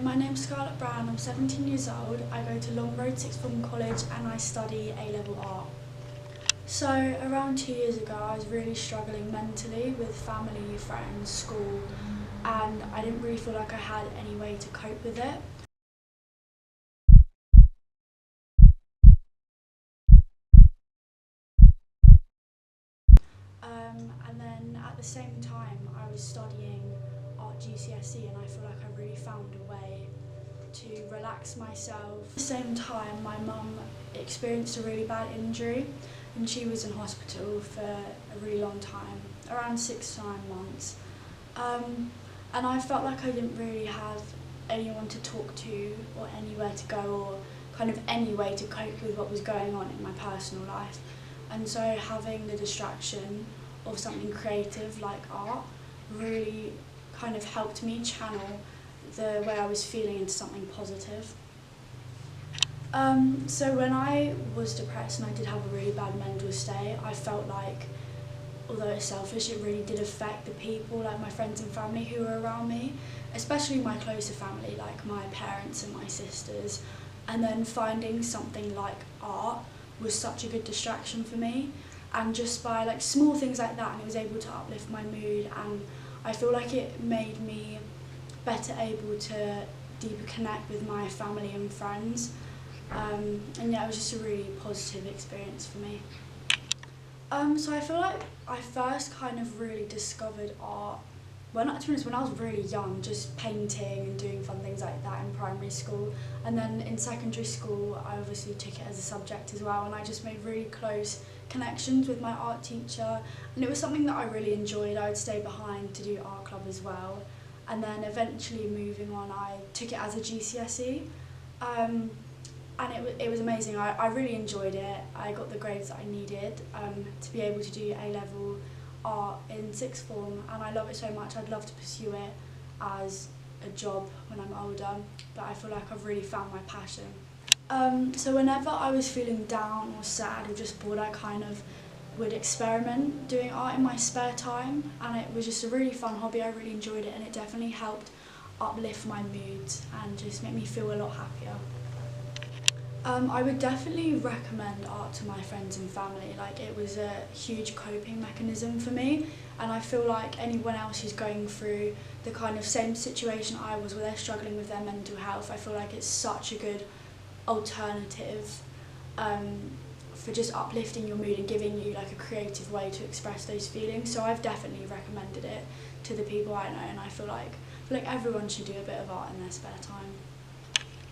my name's Scarlett Brown, I'm 17 years old, I go to Long Road Sixth Form College and I study A-level art. So around 2 years ago I was really struggling mentally with family, friends, school, and I didn't really feel like I had any way to cope with it. And then at the same time I was studying art GCSE and I feel like I really found a way to relax myself. At the same time my mum experienced a really bad injury and she was in hospital for a really long time, around 6 to 9 months. And I felt like I didn't really have anyone to talk to or anywhere to go or kind of any way to cope with what was going on in my personal life. And so having the distraction of something creative like art really kind of helped me channel the way I was feeling into something positive. So when I was depressed and I did have a really bad mental state, I felt like, although it's selfish, it really did affect the people, like my friends and family who were around me, especially my closer family, like my parents and my sisters. And then finding something like art was such a good distraction for me, and just by like small things like that, and it was able to uplift my mood, and I feel like it made me better able to deeper connect with my family and friends. And yeah, it was just a really positive experience for me. So I feel like I first kind of really discovered art when I was really young, just painting and doing fun things like that in primary school. And then in secondary school, I obviously took it as a subject as well, and I just made really close connections with my art teacher. And it was something that I really enjoyed. I would stay behind to do art club as well. And then eventually moving on, I took it as a GCSE. And it was amazing. I really enjoyed it. I got the grades that I needed to be able to do A-level art in sixth form, and I love it so much. I'd love to pursue it as a job when I'm older, but I feel like I've really found my passion. So whenever I was feeling down or sad or just bored, I kind of would experiment doing art in my spare time, and it was just a really fun hobby. I really enjoyed it, and it definitely helped uplift my moods and just make me feel a lot happier. I would definitely recommend art to my friends and family. Like, it was a huge coping mechanism for me, and I feel like anyone else who's going through the kind of same situation I was, where they're struggling with their mental health, I feel like it's such a good alternative for just uplifting your mood and giving you like a creative way to express those feelings. So I've definitely recommended it to the people I know, and I feel like everyone should do a bit of art in their spare time.